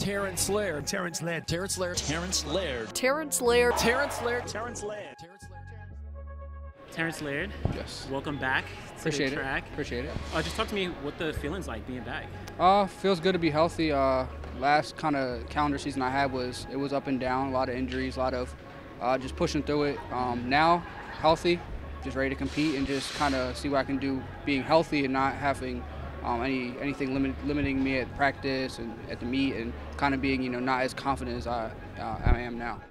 Terrance Laird. Terrance Laird. Terrance Laird. Terrance Laird. Terrance Laird. Terrance Laird. Terrance Laird. Terrance Laird. Yes. Welcome back to the track. Appreciate it. Just talk to me what the feeling's like being back. Feels good to be healthy. Last kind of calendar season I had was up and down, a lot of injuries, a lot of just pushing through it. Now healthy, just ready to compete and just kind of see what I can do being healthy and not having anything limiting me at practice and at the meet, and kind of being not as confident as I am now.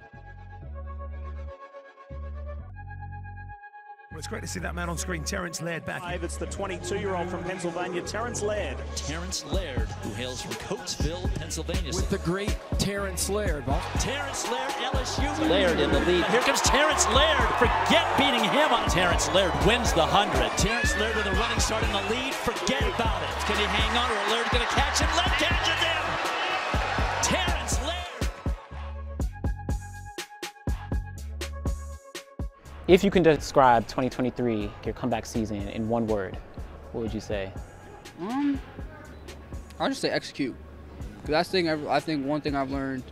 Well, it's great to see that man on screen, Terrance Laird, back. It's the 22-year-old from Pennsylvania, Terrance Laird. Terrance Laird, who hails from Coatesville, Pennsylvania. With the great Terrance Laird. Terrance Laird, LSU. Laird in the lead. Here comes Terrance Laird. Forget beating him on. Terrance Laird wins the 100. Terrance Laird with a running start in the lead. Forget about it. Can he hang on, or Laird going to catch him? Laird catches him. Terrance Laird. If you can describe 2023, your comeback season, in one word, what would you say? I'll just say execute. Because I think one thing I've learned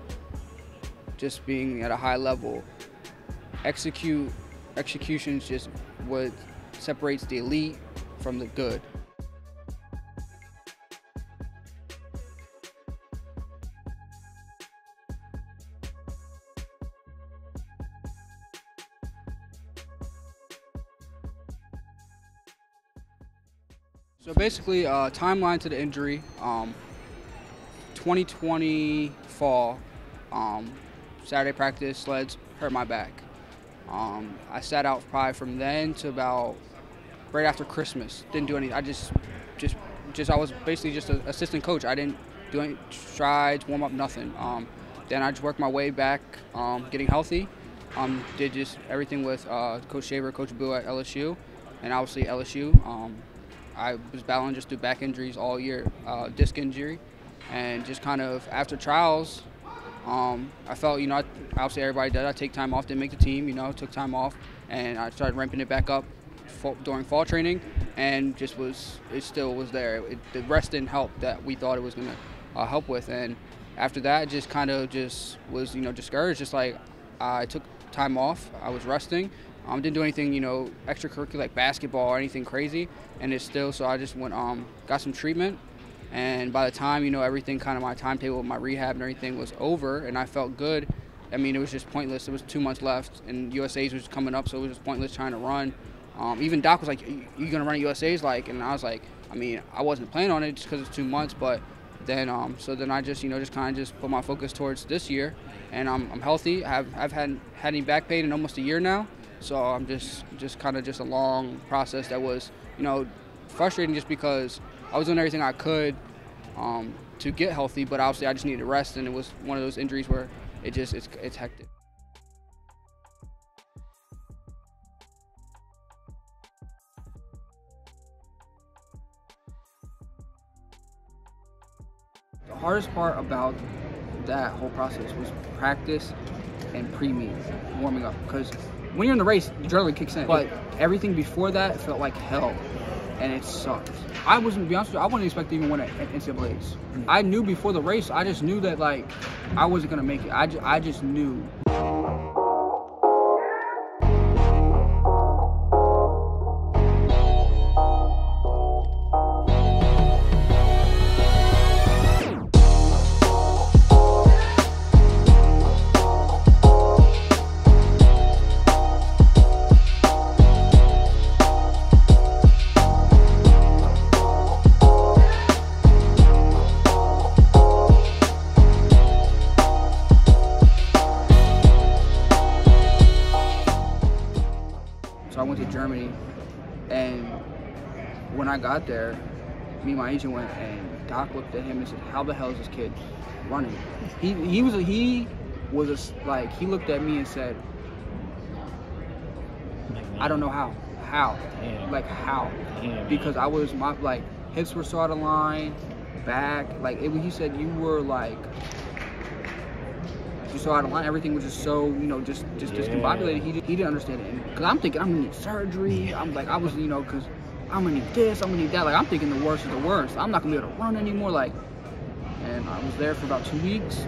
just being at a high level, execution is just what separates the elite from the good. So basically, timeline to the injury, 2020 fall, Saturday practice, sleds hurt my back. I sat out probably from then to about right after Christmas. Didn't do any. I was basically just an assistant coach. I didn't do any strides, warm up, nothing. Then I just worked my way back, getting healthy. Did just everything with Coach Shaver, Coach Boo at LSU, and obviously LSU. I was battling just through back injuries all year, disc injury, and just kind of after trials, I felt, obviously everybody did. I take time off, didn't make the team, took time off, and I started ramping it back up during fall training, and it still was there. The rest didn't help that we thought it was going to help with, and after that, it just kind of just was, discouraged. Just like I took time off, I was resting. Didn't do anything, extracurricular like basketball or anything crazy, and so I just went, got some treatment, and by the time, everything kind of my timetable, my rehab and everything was over, and I felt good. I mean, it was just pointless. It was 2 months left, and USA's was coming up, so it was just pointless trying to run. Even Doc was like, "You gonna run at USA's?" And I was like, I wasn't planning on it just because it's 2 months, but then, so then I just, just kind of put my focus towards this year, and I'm healthy. I've had any back pain in almost a year now. So I'm just kind of a long process that was, frustrating just because I was doing everything I could to get healthy, but obviously I just needed rest, and it was one of those injuries where it's hectic. The hardest part about that whole process was practice and pre-meet, warming up, because when you're in the race, adrenaline kicks in. But everything before that felt like hell, and it sucked. I wasn't, to be honest with you, I wasn't expecting to even win at NCAAs. I knew before the race, I just knew that I wasn't gonna make it. I just knew. So I went to Germany, and when I got there, me and my agent went, and Doc looked at him and said, "How the hell is this kid running?" He looked at me and said, "I don't know how." Damn. How? Damn. Because I was hips were so out of line, back, he said you were just so out of line. Everything was just so, just discombobulated. He didn't understand it. Because I'm thinking I'm gonna need surgery. because I'm gonna need this, I'm gonna need that. I'm thinking the worst of the worst. I'm not gonna be able to run anymore. And I was there for about 2 weeks,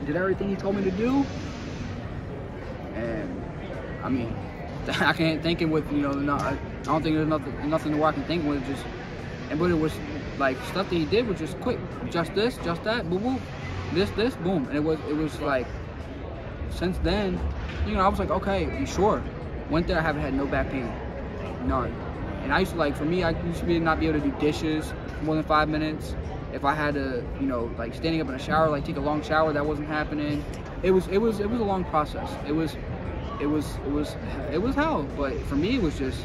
did everything he told me to do, and I mean, I can't think it with, you know, I don't think there's nothing where I can think with, just, but it was like stuff that he did was just quick, just this, just that, boom, boom, this, boom, and it was like, since then, you know, I was like, okay, you sure? Went there, I haven't had no back pain, none. And I used to, like, for me, I used to not be able to do dishes for more than 5 minutes. If I had to, you know, like standing up in a shower, like take a long shower, that wasn't happening. It was a long process. It was hell. But for me, it was just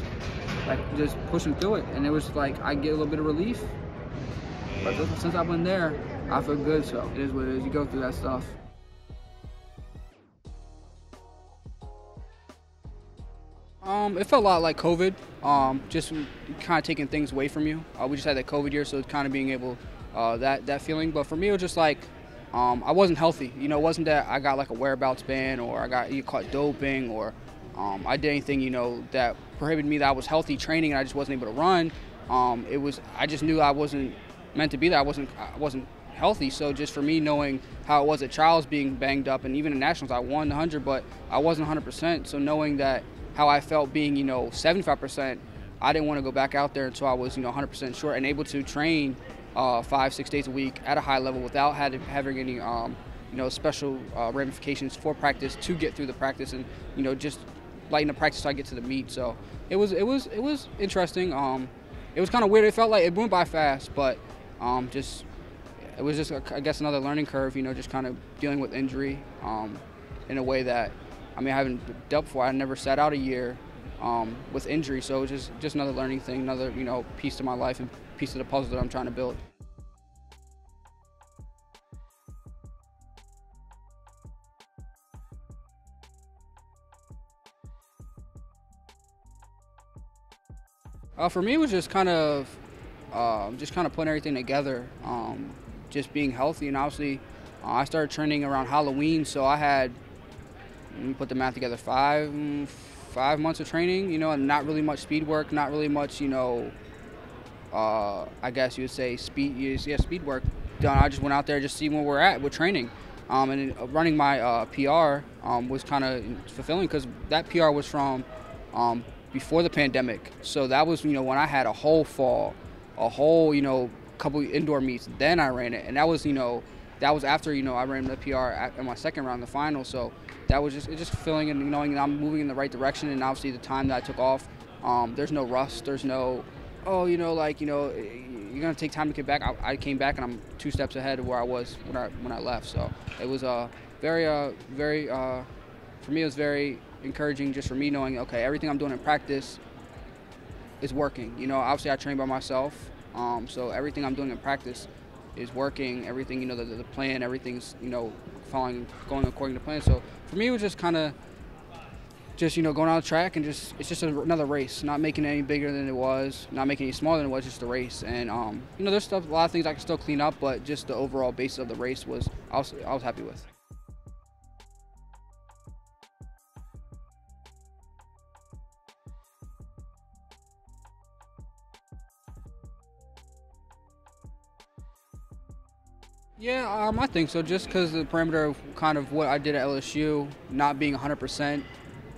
like just pushing through it, and it was like I get a little bit of relief. But since I've been there, I feel good. So it is what it is. You go through that stuff. It felt a lot like COVID, just kind of taking things away from you. We just had that COVID year, so it's kind of being able, that feeling. But for me, it was just like, I wasn't healthy. You know, it wasn't that I got like a whereabouts ban or I got caught doping or I did anything, you know, that prohibited me that I was healthy training and I just wasn't able to run. I just knew I wasn't meant to be there. I wasn't healthy. So just for me knowing how it was at trials being banged up, and even in nationals, I won 100, but I wasn't 100%. So knowing that, how I felt being, you know, 75%, I didn't want to go back out there until I was, you know, 100% short and able to train 5-6 days a week at a high level without having any, you know, special ramifications for practice to get through the practice, and, you know, just lighten the practice so I get to the meet. So it was interesting. It was kind of weird. It felt like it went by fast, but it was just, I guess, another learning curve. You know, just kind of dealing with injury in a way that, I mean, I haven't dealt before. I never sat out a year with injury, so it was just another learning thing, another, you know, piece to my life and piece of the puzzle that I'm trying to build. For me, it was just kind of putting everything together, just being healthy, and obviously, I started training around Halloween, so I had. Let me put the math together, 5 months of training, you know, and not really much speed work, not really much, you know, I guess you would say speed work done. I just went out there just see where we're at with training. And running my PR was kind of fulfilling because that PR was from before the pandemic. So that was, you know, when I had a whole fall, you know, couple indoor meets, then I ran it. And that was, you know, that was after, you know, I ran the PR in my second round, the final. So that was just fulfilling and knowing that I'm moving in the right direction. And obviously the time that I took off, there's no rust, there's no, oh, you know, like, you know, you're gonna take time to get back. I came back and I'm 2 steps ahead of where I was when I left. So it was very for me, it was very encouraging just for me knowing, okay, everything I'm doing in practice is working. You know, obviously I train by myself, so everything I'm doing in practice is working. Everything, you know, the plan, everything's, you know, going according to plan. So for me, it was just kind of just, you know, going on the track and it's just another race, not making it any bigger than it was, not making it any smaller than it was, just a race. And, you know, there's a lot of things I can still clean up, but just the overall base of the race was, I was happy with. Yeah, I think so, just because the parameter of kind of what I did at LSU, not being 100%,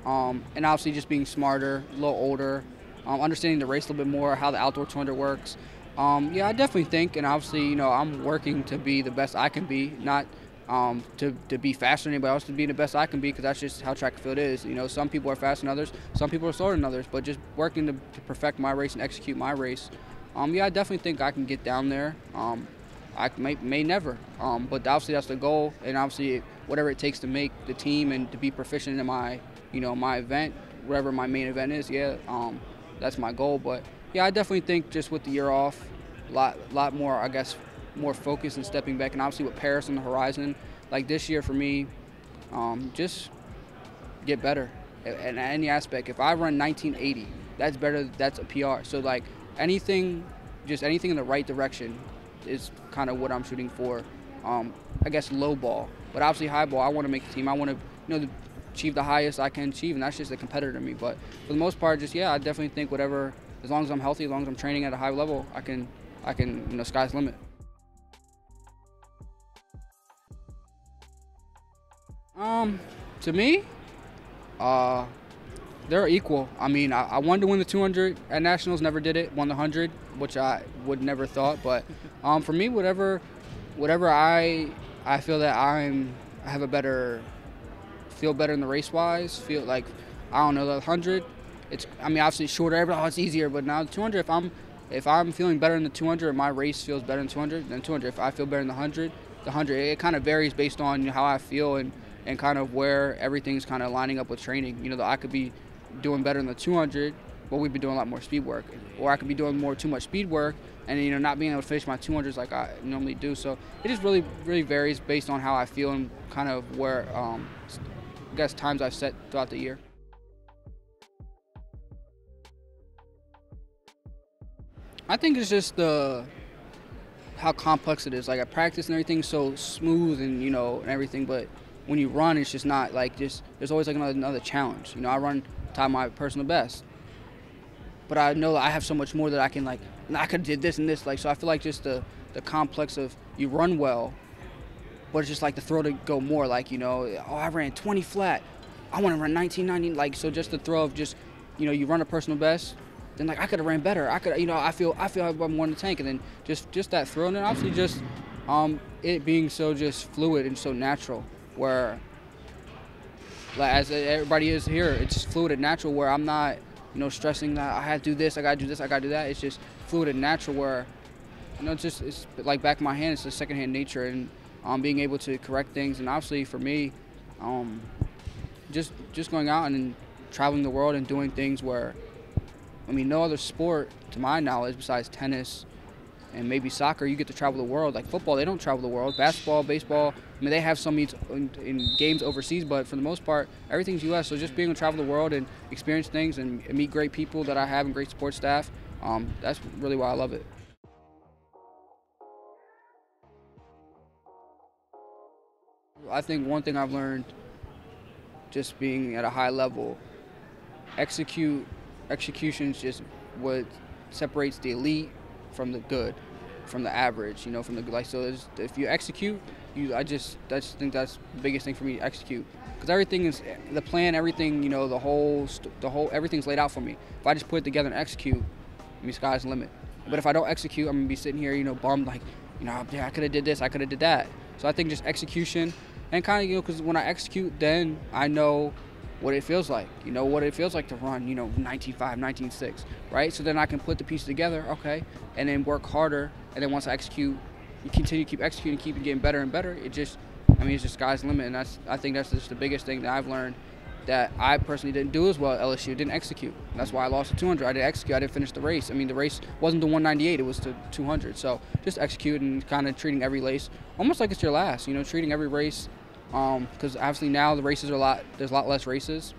and obviously just being smarter, a little older, understanding the race a little bit more, how the outdoor 200 works. Yeah, I definitely think, and obviously, you know, I'm working to be the best I can be, not to be faster than anybody else, to be the best I can be, because that's just how track and field is. You know, some people are faster than others, some people are slower than others, but just working to perfect my race and execute my race. Yeah, I definitely think I can get down there. I may never, but obviously that's the goal, and obviously whatever it takes to make the team and to be proficient in my, you know, my event, whatever my main event is. Yeah, that's my goal. But yeah, I definitely think just with the year off, a lot more, I guess, more focus and stepping back, and obviously with Paris on the horizon, like this year for me, just get better in any aspect. If I run 1980, that's better. That's a PR. So like anything in the right direction is kind of what I'm shooting for. I guess low ball, but obviously high ball, I want to make the team. I want to, you know, achieve the highest I can achieve, and that's just a competitor to me. But for the most part, just, yeah, I definitely think whatever, as long as I'm healthy, as long as I'm training at a high level, I can, you know, sky's the limit. To me, they're equal. I mean, I wanted to win the 200 at Nationals, never did it. Won the 100, which I would never thought. But for me, whatever I feel that I have a better, feel better in the race-wise. Feel like, I don't know, the 100. I mean, obviously shorter. It's easier, but now the 200. If I'm feeling better in the 200, my race feels better in 200 than 200. If I feel better in the 100, it kind of varies based on how I feel and kind of where everything's kind of lining up with training. You know, I could be doing better in the 200, but we've been doing a lot more speed work, or I could be doing too much speed work and not being able to finish my 200s like I normally do. So it just really varies based on how I feel and kind of where I guess times I've set throughout the year. I think it's just how complex it is. Like, at practice and everything's so smooth and and everything, but when you run, it's just not like there's always like another challenge. I run time my personal best, but I know that I have so much more that I can, like, I could have did this and this, like, so I feel like just the complex of you run well, but it's just like the throw to go more, like, I ran 20 flat, I want to run 1990, like, so just the throw of just you run a personal best, then like I could have ran better, I could, I feel I'm more in the tank, and then just that throw, and then obviously just it being so just fluid and so natural, where like, as everybody is here, it's fluid and natural, where I'm not stressing that I have to do this, I gotta do this, I gotta do that. It's just fluid and natural, where it's like back of my hand. It's a secondhand nature, and being able to correct things. And obviously for me, just going out and traveling the world and doing things where, I mean, no other sport to my knowledge besides tennis and maybe soccer, you get to travel the world. Like football, they don't travel the world. Basketball, baseball, I mean, they have some meets in games overseas, but for the most part, everything's U.S. So just being able to travel the world and experience things and meet great people that I have and great support staff, that's really why I love it. I think one thing I've learned, just being at a high level, execution is just what separates the elite from the good, from the average, from the good. Like, so if you execute, I just think that's the biggest thing for me, execute. Because everything is, the plan, everything, the whole, everything's laid out for me. If I just put it together and execute, I mean, sky's the limit. But if I don't execute, I'm gonna be sitting here, bummed, like, yeah, I could have did this, I could have did that. So I think just execution, and kind of, because when I execute, then I know what it feels like, what it feels like to run, 19.5, 19.6, right? So then I can put the pieces together, okay, and then work harder. And then once I execute, you continue to keep executing, keep getting better and better. It's just sky's the limit. And I think that's just the biggest thing that I've learned, that I personally didn't do as well at LSU, didn't execute. That's why I lost the 200. I didn't execute, I didn't finish the race. I mean, the race wasn't the 198, it was the 200. So just execute and kind of treating every race almost like it's your last, treating every race. Because obviously now the races are there's a lot less races.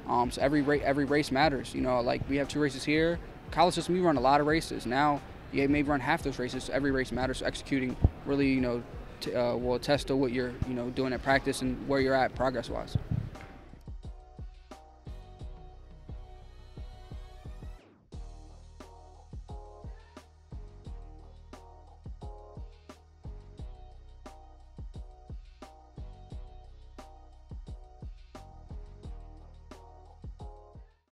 So every race matters. Like we have 2 races here. College system, we run a lot of races. Now you maybe run half those races. So every race matters. So executing really, will attest to what you're, doing at practice and where you're at progress-wise.